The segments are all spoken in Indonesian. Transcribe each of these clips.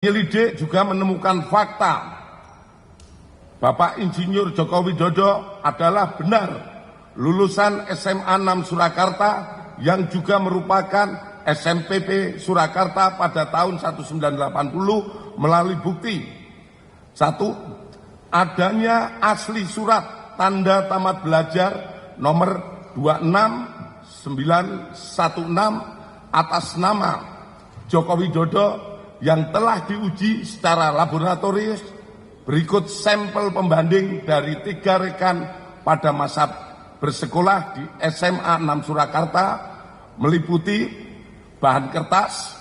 Penyelidik juga menemukan fakta Bapak Insinyur Joko Widodo adalah benar lulusan SMA 6 Surakarta yang juga merupakan SMPP Surakarta pada tahun 1980 melalui bukti. 1. Adanya asli surat tanda tamat belajar nomor 26916 atas nama Joko Widodo yang telah diuji secara laboratorius. Berikut sampel pembanding dari 3 rekan pada masa bersekolah di SMA 6 Surakarta, meliputi bahan kertas,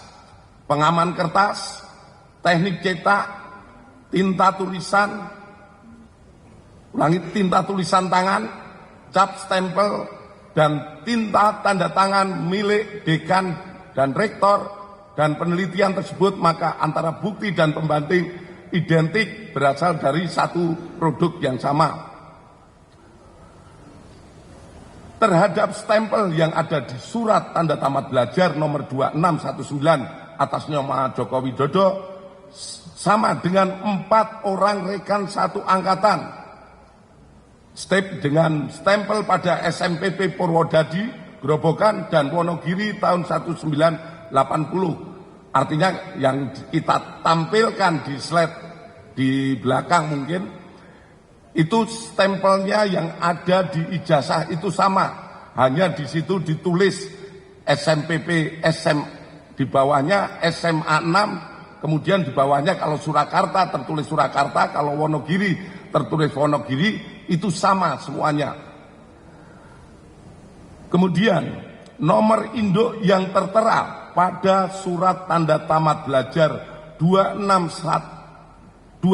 pengaman kertas, teknik cetak, tinta tulisan tangan, cap stempel, dan tinta tanda tangan milik dekan dan rektor. Dan penelitian tersebut maka antara bukti dan pembanding identik berasal dari satu produk yang sama. Terhadap stempel yang ada di surat tanda tamat belajar nomor 2619 atas nama Joko Widodo sama dengan 4 orang rekan satu angkatan. Dengan stempel pada SMPP Purwodadi, Grobogan, dan Wonogiri tahun 1980. Artinya yang kita tampilkan di slide di belakang mungkin itu stempelnya yang ada di ijazah itu sama, hanya di situ ditulis SMPP di bawahnya SMA 6, kemudian di bawahnya kalau Surakarta tertulis Surakarta, kalau Wonogiri tertulis Wonogiri, itu sama semuanya. Kemudian nomor induk yang tertera pada surat tanda tamat belajar 26916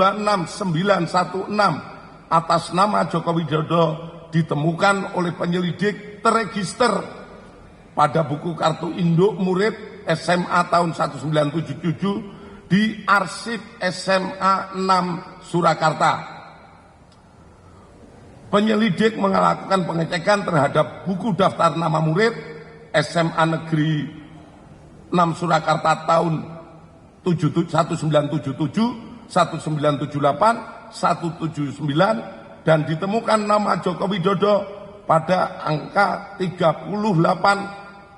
atas nama Joko Widodo ditemukan oleh penyelidik terregister pada buku kartu induk murid SMA tahun 1977 di arsip SMA 6 Surakarta. Penyelidik melakukan pengecekan terhadap buku daftar nama murid SMA Negeri 6 Surakarta tahun 1977, 1978, 179 dan ditemukan nama Joko Widodo pada angka 38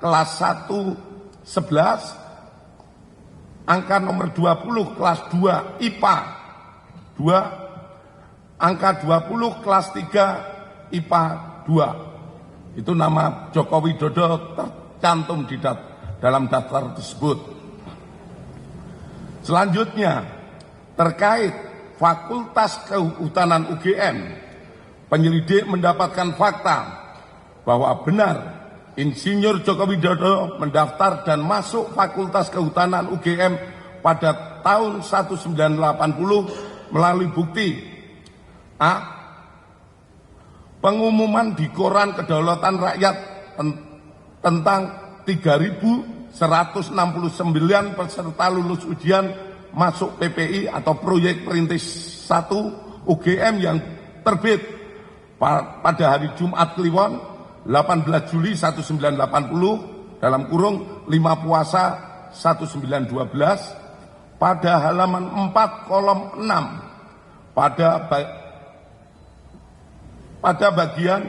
kelas 1 11, angka nomor 20 kelas 2 IPA 2, angka 20 kelas 3 IPA 2. Itu nama Joko Widodo tercantum di dalam daftar tersebut. Selanjutnya, terkait Fakultas Kehutanan UGM, penyelidik mendapatkan fakta bahwa benar Insinyur Joko Widodo mendaftar dan masuk Fakultas Kehutanan UGM pada tahun 1980 melalui bukti: A. Pengumuman di Koran Kedaulatan Rakyat tentang 3.169 peserta lulus ujian masuk PPI atau proyek perintis 1 UGM yang terbit pada hari Jumat Kliwon 18 Juli 1980 dalam kurung 5 Puasa 1912 pada halaman 4 kolom 6 pada bagian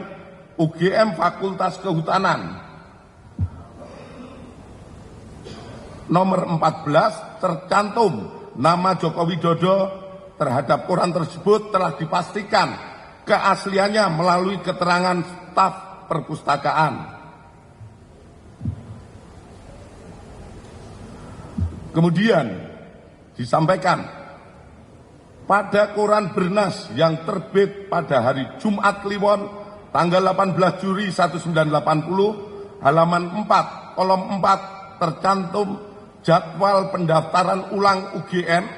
UGM Fakultas Kehutanan nomor 14 tercantum nama Joko Widodo. Terhadap koran tersebut telah dipastikan keasliannya melalui keterangan staf perpustakaan. Kemudian disampaikan pada koran Bernas yang terbit pada hari Jumat Kliwon tanggal 18 Juli 1980 halaman 4 kolom 4 tercantum jadwal pendaftaran ulang UGM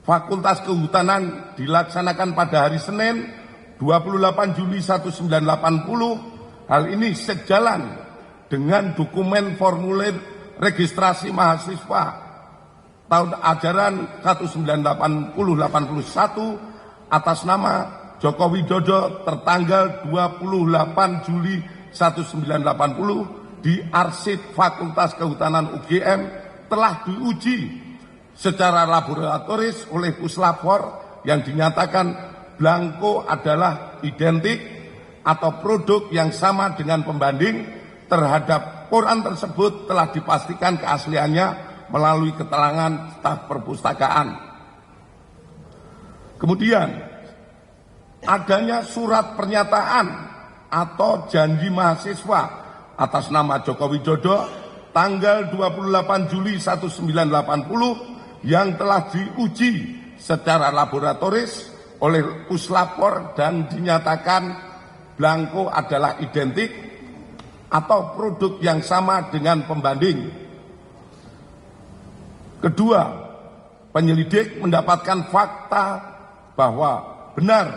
Fakultas Kehutanan dilaksanakan pada hari Senin 28 Juli 1980. Hal ini sejalan dengan dokumen formulir registrasi mahasiswa tahun ajaran 1980-81 atas nama Joko Widodo tertanggal 28 Juli 1980 di arsip Fakultas Kehutanan UGM telah diuji secara laboratoris oleh puslapor yang dinyatakan blanko adalah identik atau produk yang sama dengan pembanding terhadap koran tersebut telah dipastikan keasliannya melalui keterangan staf perpustakaan. Kemudian adanya surat pernyataan atau janji mahasiswa atas nama Joko Widodo tanggal 28 Juli 1980 yang telah diuji secara laboratoris oleh puslapor dan dinyatakan blanko adalah identik atau produk yang sama dengan pembanding. Kedua, penyelidik mendapatkan fakta bahwa benar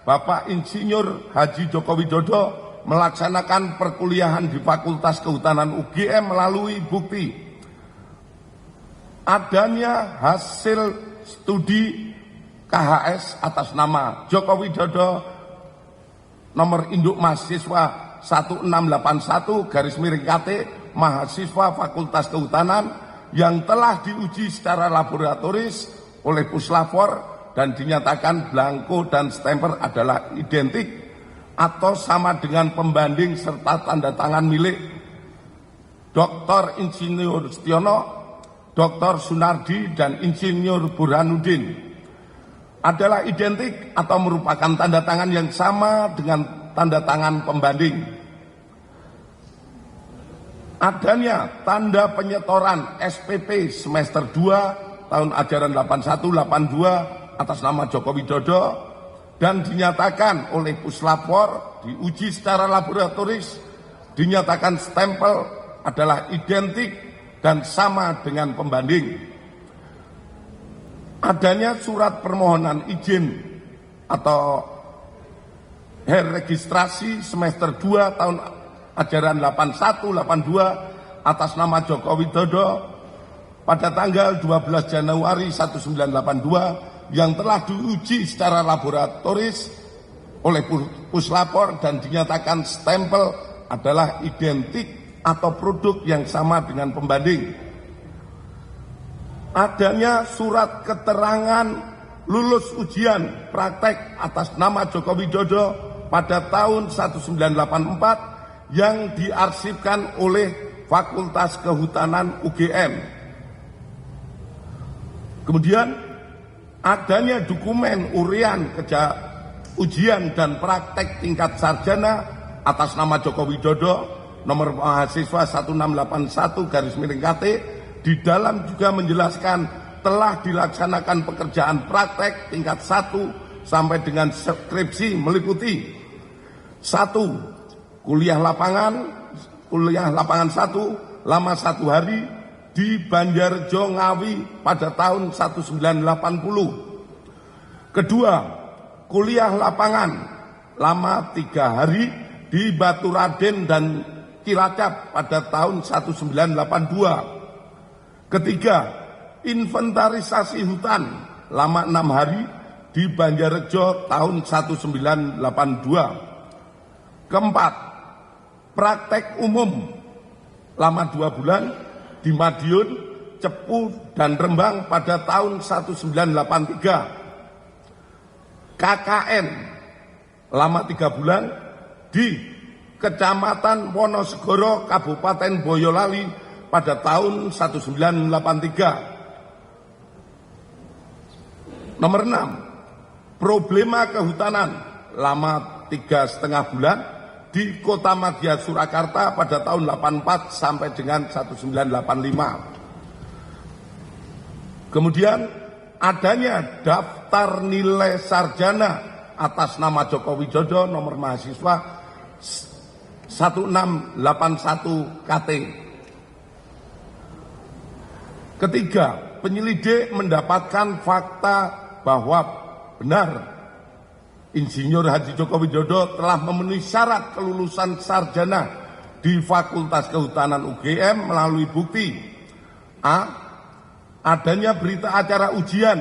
Bapak Insinyur Haji Joko Widodo melaksanakan perkuliahan di Fakultas Kehutanan UGM melalui bukti adanya hasil studi KHS atas nama Joko Widodo nomor induk mahasiswa 1681/KT mahasiswa Fakultas Kehutanan yang telah diuji secara laboratoris oleh puslapor dan dinyatakan blanko dan stemper adalah identik atau sama dengan pembanding serta tanda tangan milik Dr. Insinyur Setiono, Dr. Sunardi, dan Insinyur Burhanuddin adalah identik atau merupakan tanda tangan yang sama dengan tanda tangan pembanding. Adanya tanda penyetoran SPP semester 2 tahun ajaran 81-82 atas nama Joko Widodo dan dinyatakan oleh puslapor diuji secara laboratoris dinyatakan stempel adalah identik dan sama dengan pembanding. Adanya surat permohonan izin atau registrasi semester 2 tahun ajaran 81-82 atas nama Joko Widodo pada tanggal 12 Januari 1982 yang telah diuji secara laboratoris oleh puslapor dan dinyatakan stempel adalah identik atau produk yang sama dengan pembanding. Adanya surat keterangan lulus ujian praktek atas nama Joko Widodo pada tahun 1984 yang diarsipkan oleh Fakultas Kehutanan UGM. Kemudian adanya dokumen urian ujian dan praktek tingkat sarjana atas nama Joko Widodo nomor mahasiswa 1681/KT di dalam juga menjelaskan telah dilaksanakan pekerjaan praktek tingkat 1 sampai dengan skripsi meliputi 1. Kuliah lapangan 1 lama 1 hari di Banjarjo Ngawi pada tahun 1980. Kedua, kuliah lapangan lama 3 hari di Baturaden dan Cilacap pada tahun 1982. Ketiga, inventarisasi hutan lama 6 hari di Banjarjo tahun 1982. Keempat, praktek umum lama 2 bulan di Madiun, Cepu, dan Rembang pada tahun 1983. KKN lama 3 bulan di Kecamatan Wonosegoro, Kabupaten Boyolali pada tahun 1983. Nomor 6, problema kehutanan lama 3,5 bulan di Kota Madya Surakarta pada tahun 84 sampai dengan 1985. Kemudian adanya daftar nilai sarjana atas nama Joko Widodo nomor mahasiswa 1681/KT. Ketiga, penyelidik mendapatkan fakta bahwa benar Insinyur Haji Joko Widodo telah memenuhi syarat kelulusan sarjana di Fakultas Kehutanan UGM melalui bukti A. Adanya berita acara ujian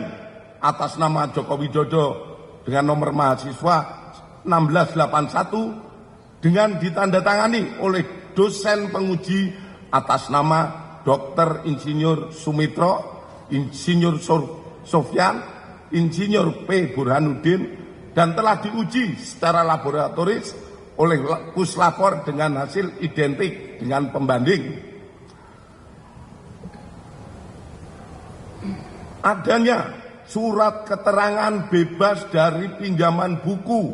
atas nama Joko Widodo dengan nomor mahasiswa 1681 dengan ditandatangani oleh dosen penguji atas nama Dr. Insinyur Sumitro Insinyur Sofyan, Insinyur P. Burhanuddin, dan telah diuji secara laboratoris oleh puslapor dengan hasil identik dengan pembanding. Adanya surat keterangan bebas dari pinjaman buku,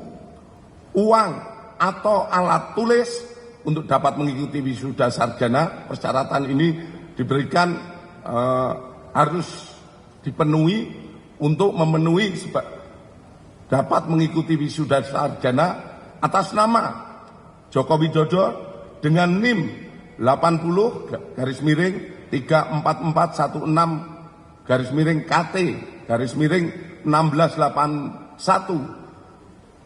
uang, atau alat tulis untuk dapat mengikuti wisuda sarjana. Persyaratan ini diberikan harus dipenuhi untuk memenuhi dapat mengikuti wisuda sarjana atas nama Joko Widodo dengan NIM 80-3416-KT-1681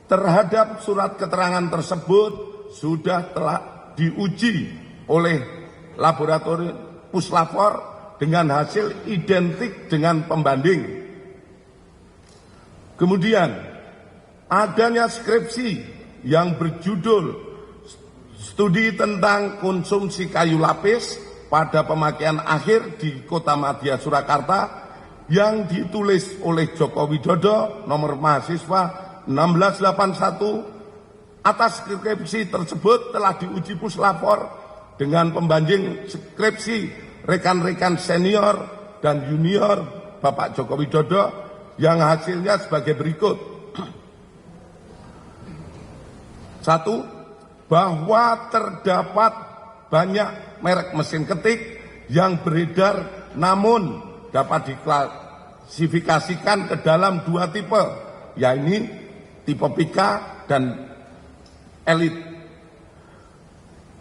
terhadap surat keterangan tersebut sudah telah diuji oleh laboratorium puslapor dengan hasil identik dengan pembanding. Kemudian adanya skripsi yang berjudul Studi tentang Konsumsi Kayu Lapis pada Pemakaian Akhir di Kota Madya Surakarta yang ditulis oleh Joko Widodo, nomor mahasiswa 1681. Atas skripsi tersebut telah diuji puslapor dengan pembanding skripsi rekan-rekan senior dan junior Bapak Joko Widodo yang hasilnya sebagai berikut. 1. Bahwa terdapat banyak merek mesin ketik yang beredar namun dapat diklasifikasikan ke dalam dua tipe, yaitu tipe Pika dan Elite.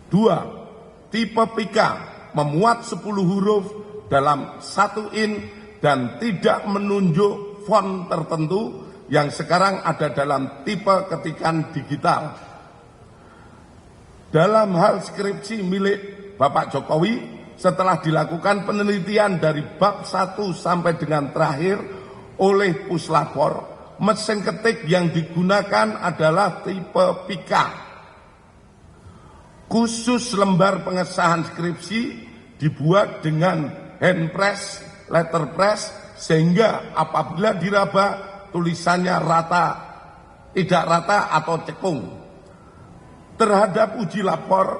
2. Tipe Pika memuat 10 huruf dalam 1 in dan tidak menunjuk font tertentu yang sekarang ada dalam tipe ketikan digital. Dalam hal skripsi milik Bapak Jokowi, setelah dilakukan penelitian dari bab 1 sampai dengan terakhir oleh puslapor, mesin ketik yang digunakan adalah tipe Pika. Khusus lembar pengesahan skripsi dibuat dengan hand press, letter press, sehingga apabila diraba tulisannya rata, tidak rata atau cekung. Terhadap uji lapor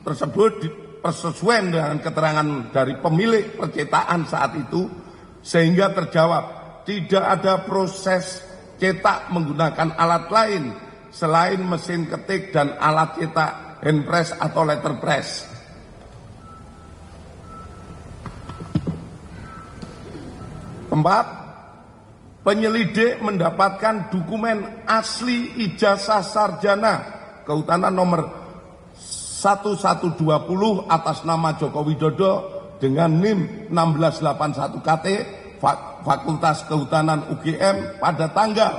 tersebut persesuaian dengan keterangan dari pemilik percetakan saat itu, sehingga terjawab tidak ada proses cetak menggunakan alat lain selain mesin ketik dan alat cetak hand press atau letter press. 4. Penyelidik mendapatkan dokumen asli ijazah sarjana Kehutanan nomor 1120 atas nama Joko Widodo dengan NIM 1681 KT Fakultas Kehutanan UGM pada tanggal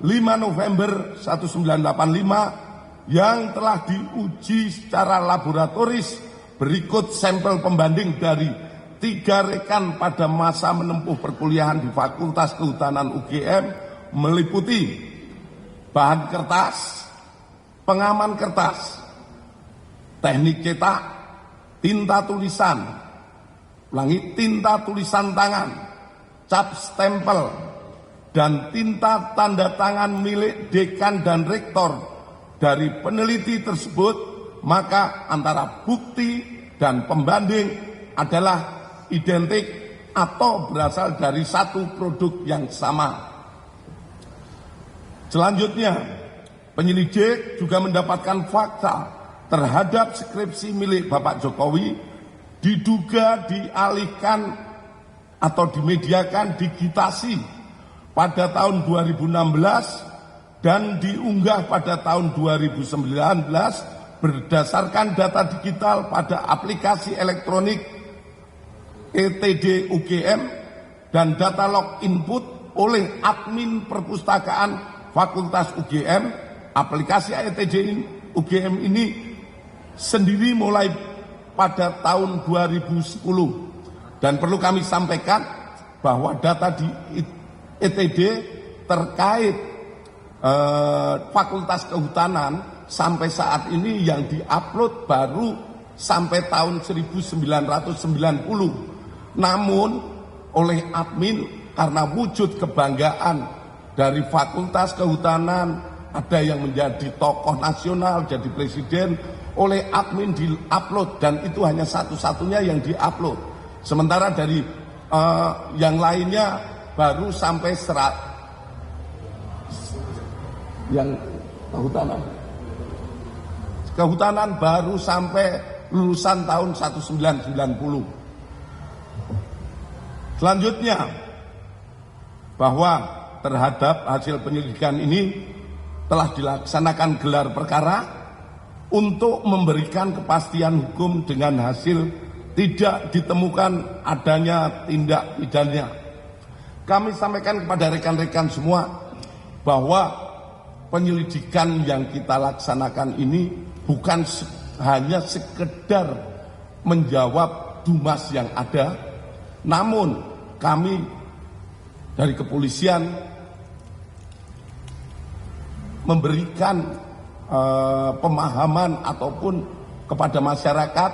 5 November 1985 yang telah diuji secara laboratoris. Berikut sampel pembanding dari 3 rekan pada masa menempuh perkuliahan di Fakultas Kehutanan UGM, meliputi bahan kertas, pengaman kertas, teknik cetak, tinta tulisan, tinta tulisan tangan, cap stempel, dan tinta tanda tangan milik dekan dan rektor dari peneliti tersebut, maka antara bukti dan pembanding adalah identik atau berasal dari satu produk yang sama. Selanjutnya, penyelidik juga mendapatkan fakta terhadap skripsi milik Bapak Jokowi diduga dialihkan atau dimediakan digitasi pada tahun 2016 dan diunggah pada tahun 2019 berdasarkan data digital pada aplikasi elektronik ETD UGM dan data log input oleh admin perpustakaan Fakultas UGM. Aplikasi ETD UGM ini sendiri mulai pada tahun 2010 dan perlu kami sampaikan bahwa data di ETD terkait Fakultas Kehutanan sampai saat ini yang diupload baru sampai tahun 1990. Namun oleh admin karena wujud kebanggaan dari Fakultas Kehutanan, ada yang menjadi tokoh nasional, jadi presiden, oleh admin di-upload, dan itu hanya satu-satunya yang di-upload. Sementara dari yang lainnya baru sampai yang kehutanan baru sampai lulusan tahun 1990. Selanjutnya, bahwa terhadap hasil penyelidikan ini telah dilaksanakan gelar perkara untuk memberikan kepastian hukum dengan hasil tidak ditemukan adanya tindak pidana. Kami sampaikan kepada rekan-rekan semua bahwa penyelidikan yang kita laksanakan ini bukan hanya sekedar menjawab dumas yang ada, namun kami dari kepolisian memberikan pemahaman ataupun kepada masyarakat